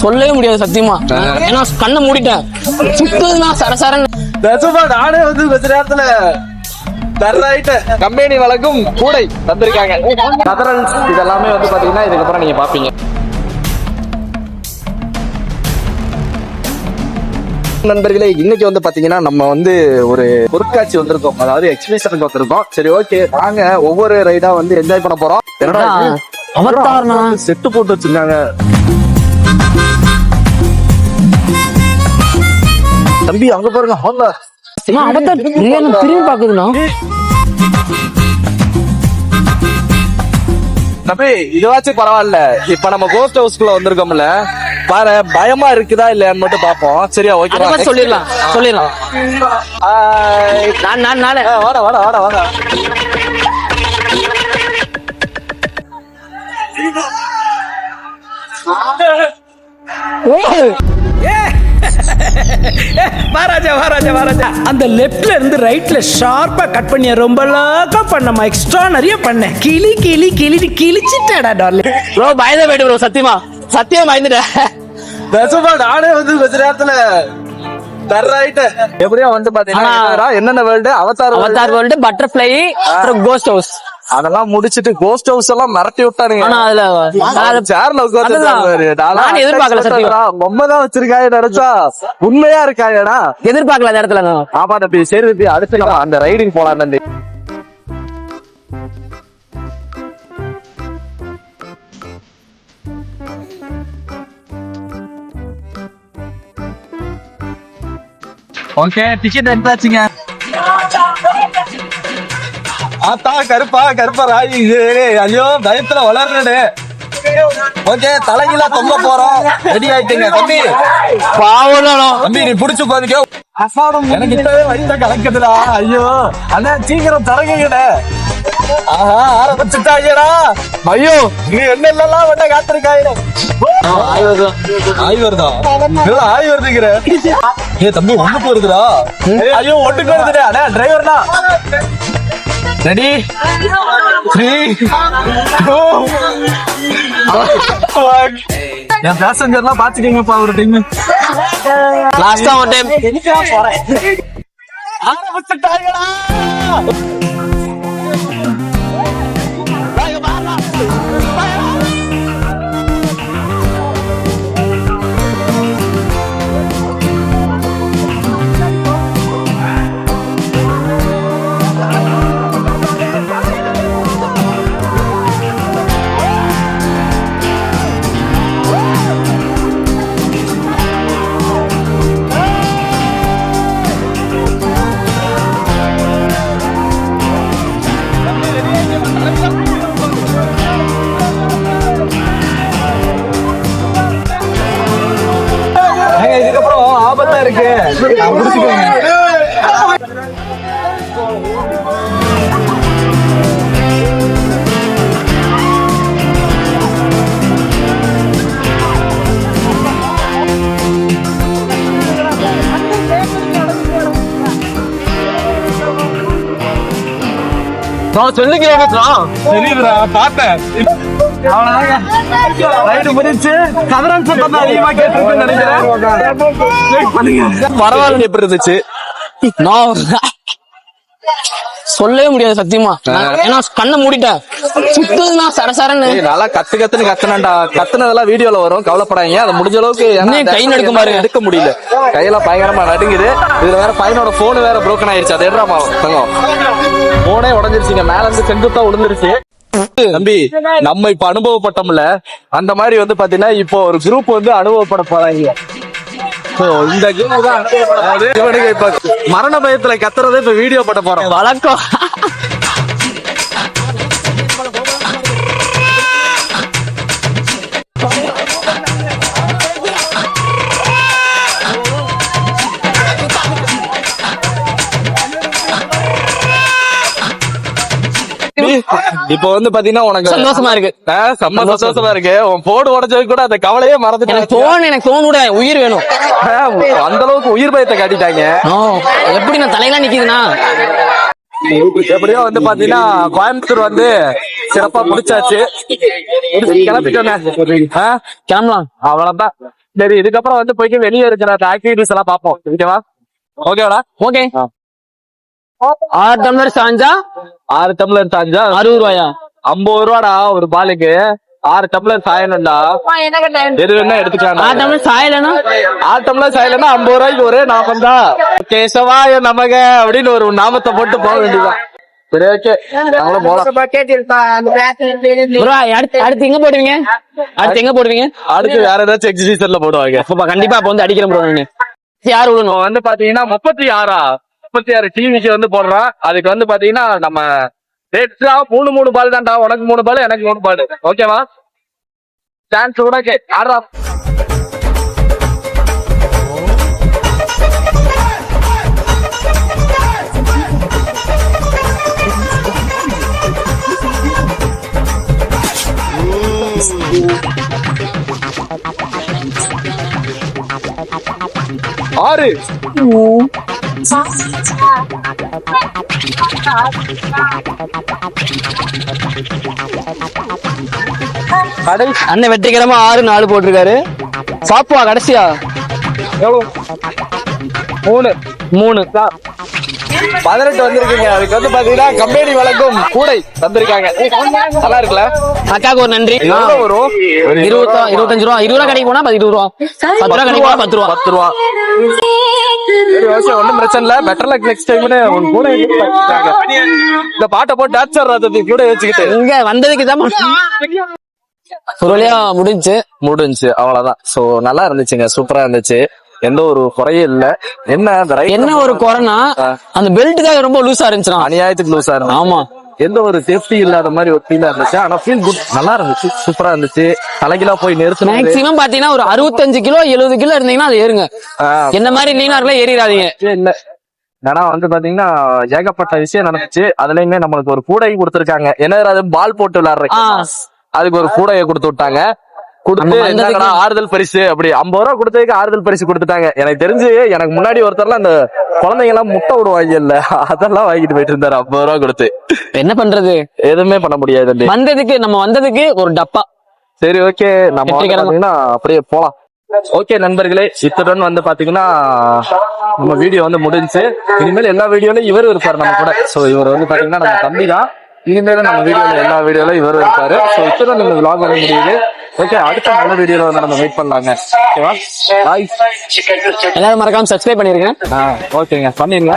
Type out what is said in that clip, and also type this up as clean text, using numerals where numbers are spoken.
சொல்லவே முடியாது சத்தியமா. ஏன்னா கண்ணை மூடிட்டேன், சுத்துதுன்னா சரசரன்னு. நானே வந்து கொஞ்ச நேரத்துல கம்பெனி வழங்கும் கூடை தந்திருக்காங்க. கதரன்ஸ் இதெல்லாமே வந்து பாத்தீங்கன்னா இதுக்கப்புறம் நீங்க பாப்பீங்க. நண்பர்களே, இன்னைக்கு வந்து பாத்தீங்கன்னா நம்ம வந்து ஒரு பொருட்காட்சி வந்திருக்கோம், அதாவது எக்ஸிபிஷனுக்கு வந்திருக்கோம். சரி, ஓகே, நாங்க ஒவ்வொரு ரைடா வந்து என்ஜாய் பண்ண போறோம். என்னடா செட்டு போட்டு வச்சிருக்காங்க தம்பி, அங்க பாருங்க. திரும்பி பாக்குதுண்ணா தம்பி, இதுவாச்சும் பரவாயில்ல. இப்ப நம்ம கோஸ்ட் ஹவுஸ்குள்ள வந்திருக்கோம்ல, பாரு, பயமா இருக்குதா இல்லையான்னு மட்டும் பாப்போம். சரியா, ஓகே, சொல்லிடலாம். வாடா வாடா வாடா வாடா. வாராஜா அந்த லெப்ட்ல இருந்து ரைட்ல ஷார்ப்பா கட் பண்ணி ரொம்ப லாக்கா பண்ணமா, எக்ஸ்ட்ரா நிறைய பண்ணேன். கிழிச்சிட்டடா டார்லிங். ப்ரோ பயந்தே போயிட்டு ப்ரோ, சத்தியமா பயந்துட்டேன். நானே வந்து கொஞ்ச நேரத்துல எப்படியா வந்து பாத்தீங்கன்னா என்னென்ன வேர்ல்டு, அவதார் வேர்ல்டு, பட்டர்ஃபிளை, அப்புறம் கோஸ்ட் ஹவுஸ் அதெல்லாம் முடிச்சிட்டு கோஸ்ட் ஹவுஸ் எல்லாம் மிரட்டி விட்டானுங்க. சேர்ல எதிர்பார்க்கல, பொம்மைதான் வச்சிருக்காங்க நினைச்சா உண்மையா இருக்காங்கடா. எதிர்பார்க்கல அந்த இடத்துல. ஆமா தம்பி, சரி தம்பி, அடுத்து அந்த ரைடிங் போலாம் தம்பி. ஓகே, டிக்கெட் எடுத்தாச்சுங்க. ஆத்தா கருப்பா ராயி, ஐயோ பயத்துல வளர்றது. ஓகே, தலைகீழா தொங்க போறோம். ரெடி ஆயிட்டுங்க தம்பி. தம்பி, நீ புடிச்சு பாருங்க. எனக்கு இப்பவே வயிற்ற கலக்குதுடா. ஐயோ அண்ணா, சீக்கிரம் தரங்கடா. ஆஹா, ஆரம்பிச்சுட்டாங்கடா. ஐயோ, நீ என்ன எல்லாம் வந்த காத்திருக்காங்க. ஆய் வருதா? ஆய் வருதுங்கிற. ஏ தம்பி, ஒண்ணுக்கு வருதுடா. ஐயோ, ஒண்ணுக்கு வருதுடா. அண்ணா டிரைவர்னா ரெடி 3 2 என் பேசஞ்சர்லாம் பாத்துக்கீங்கப்பா ஒரு டைம். லாஸ்டா ஒரு டைம் ஆரம்பிச்சுட்டாங்கடா. இதுக்கப்புறம் ஆபத்தா இருக்கு, முடிச்சுக்கோங்க. தெரியுதுடா, பார்த்தேன். பரவாயில்ல, எப்படி இருந்துச்சு? சொல்லவே முடியாது சத்தியமா. ஏன்னா கண்ணை மூடிட்டேன், சுத்துதுன்னா சரசரன்னு. நல்லா கத்துன்னு கத்துனண்டா. கத்துனதெல்லாம் வீடியோல வரும், கவலைப்படாதீங்க. அது முடிஞ்ச அளவுக்கு கை நடுக்க பாருங்க, எடுக்க முடியல. கையெல்லாம் பயங்கரமா நடுங்குது. இதுல வேற பையனோட போன் வேற புரோக்கன் ஆயிருச்சு. அது எடுறாமா தங்கம், போனே உடஞ்சிருச்சுங்க. மேல இருந்து செங்குத்தா விழுந்துருச்சு. தம்பி, நம்ம இப்ப அனுபவப்பட்டோம்ல, அந்த மாதிரி வந்து பாத்தீங்கன்னா இப்போ ஒரு குரூப் வந்து அனுபவப்பட போறாங்க. இந்த குரூப் தான் இவனுக்கு இப்ப மரண பயத்துல கத்துறதை இப்ப வீடியோ பண்ண போறோம். வழக்கம். இப்ப வந்து பாத்தீங்கன்னா உனக்கு சந்தோஷமா இருக்கு, செம்ம சந்தோஷமா இருக்கு. உன் போன் உடஞ்சது கூட அந்த கவலையே மறந்துட்டேன். எனக்கு போன் கூட உயிர் வேணும். அந்த அளவுக்கு உயிர் பயத்தை காட்டிட்டாங்க. எப்படி நான் தலையெல்லாம் நிக்குதுன்னா, எப்படியோ வந்து பாத்தீங்கன்னா கோயம்புத்தூர் வந்து சிறப்பா முடிச்சாச்சு. கிளம்பிட்டோங்க. கிளம்பலாம். அவ்வளவுதான். சரி, இதுக்கப்புறம் வந்து போயிட்டு வெளியே இருக்கிற ஆக்டிவிட்டிஸ் எல்லாம் பார்ப்போம். ஓகேவா? ஓகேவாடா? ஓகே. 6 டம்ளர் சாஞ்சா 6 டம்ளர் சாஞ்சா 60 ரூபாயா? 50 ரூபாடா ஒரு பாலுக்கு. 6 டம்ளர் சாயணும்டா. எது வேணா எடுத்துக்கலாம். 6 டம்ளர் சாயலனா 6 டம்ளர் சாயலன்னா 50 ரூபாய்க்கு ஒரே நாமம் தான். கேசவாய நமக அப்படின்னு ஒரு நாமத்தை போட்டு போக வேண்டியதான். சரி, ஓகே, நாங்களும் போலாம். ப்ரோ. அடுத்து எங்க போடுவீங்க? அடுத்து வேற ஏதாச்சும் எக்ஸிபிஷன்ல போடுவாங்க. அப்ப கண்டிப்பா அப்ப வந்து அடிக்கிறேன் ப்ரோ. நானு யார் விடணும்? இப்போ வந்து பாத்தீங்கன்னா 36 டிவிக்கு வந்து போடுறான். அதுக்கு வந்து பாத்தீங்கன்னா நம்ம ரேட்ஸா 3 பால் தான்டா. உனக்கு 3 பால், எனக்கு 3 பால். ஓகேவா? சான்ஸ் கூட ஆடுறா. ஆறு அண்ணன் வெற்றிகரமா 6-4 போட்டிருக்காரு. பாப்புவா கடைசியா எவ்வளவு? 3 18 வந்திருக்கீங்க. அதுக்கு வந்து பாத்தீங்கன்னா கம்பெனி வழங்கும் கூடை தந்திருக்காங்க. நல்லா இருக்குல்ல? அக்காவுக்கு ஒரு நன்றி. எவ்வளவு வரும்? 25 ரூபா. 20 ரூபா கடைக்கு போனா 20 ரூபா. 10 ரூபா கடைக்கு போனா 10 ரூபா. 10 ரூபா. சரி, ஓகே, ஒண்ணும் பிரச்சனை இல்ல. Better luck next time. உன் கூட இந்த பாட்டை போட்டு டான்ஸ் ஆடுறது கூட வச்சுக்கிட்டு இங்க வந்ததுக்கு தான் ஒரு வழியா முடிஞ்சு. அவ்வளவுதான். சோ நல்லா இருந்துச்சுங்க. சூப்பரா இருந்துச்சு. எந்த ஒரு குறையும் இல்ல. என்ன ஒரு குறைனா அந்த பெல்ட் தான் ரொம்ப லூசா இருந்துச்சு. அநியாயத்துக்கு லூசா இருந்துச்சு. ஆமா, எந்த ஒரு சேஃப்டி இல்லாத மாதிரி ஒரு ஃபீலா இருந்துச்சு. ஆனா ஃபீல் குட், நல்லா இருந்துச்சு, சூப்பரா இருந்துச்சு. தலைகிலா போய் நிறுத்து. மேக்ஸிமம் பாத்தீங்கன்னா ஒரு 65 கிலோ 70 கிலோ இருந்தீங்கன்னா அது ஏறுங்க. என்ன மாதிரி லீனார்ல ஏறிடாதீங்க. இல்ல, ஏன்னா வந்து பாத்தீங்கன்னா ஏகப்பட்ட விஷயம் நடந்துச்சு. அதுலயுமே நம்மளுக்கு ஒரு கூடை கொடுத்திருக்காங்க. என்ன பால் போட்டு விளையாடுறேன், அதுக்கு ஒரு கூடையை கொடுத்து விட்டாங்க. கொடுத்து ஆறுதல் பரிசு அப்படி 50 ரூபா கொடுத்ததுக்கு ஆறுதல் பரிசு கொடுத்துட்டாங்க. எனக்கு தெரிஞ்சு எனக்கு முன்னாடி ஒருத்தர்லாம் அந்த குழந்தைங்க எல்லாம் முட்டை விடுவாங்க இல்ல, அதெல்லாம் வாங்கிட்டு போயிட்டு இருந்தாரு 50 ரூபா கொடுத்து. என்ன பண்றது? எதுவுமே பண்ண முடியாது. நம்ம வந்ததுக்கு ஒரு டப்பா. சரி, ஓகே, நம்ம பாத்தீங்கன்னா அப்படியே போலாம். ஓகே நண்பர்களே, இத்துடன் வந்து பாத்தீங்கன்னா நம்ம வீடியோ வந்து முடிஞ்சு. இனிமேல் எல்லா வீடியோலயும் இவர் இருப்பாரு நம்ம கூட. சோ இவர் வந்து பாத்தீங்கன்னா நம்ம தம்பி தான். இனிமேல நம்ம வீடியோல எல்லா வீடியோல இவர் இருப்பாரு. சோ இத்துடன் இந்த vlog வந்து முடியுது. ஓகே, அடுத்த நல்ல வீடியோல வந்து நம்ம வெயிட் பண்ணலாங்க. ஓகேவா? பாய். எல்லாரும் மறக்காம சப்ஸ்கிரைப் பண்ணிருங்க. ஓகேங்க, பண்ணிருங்க.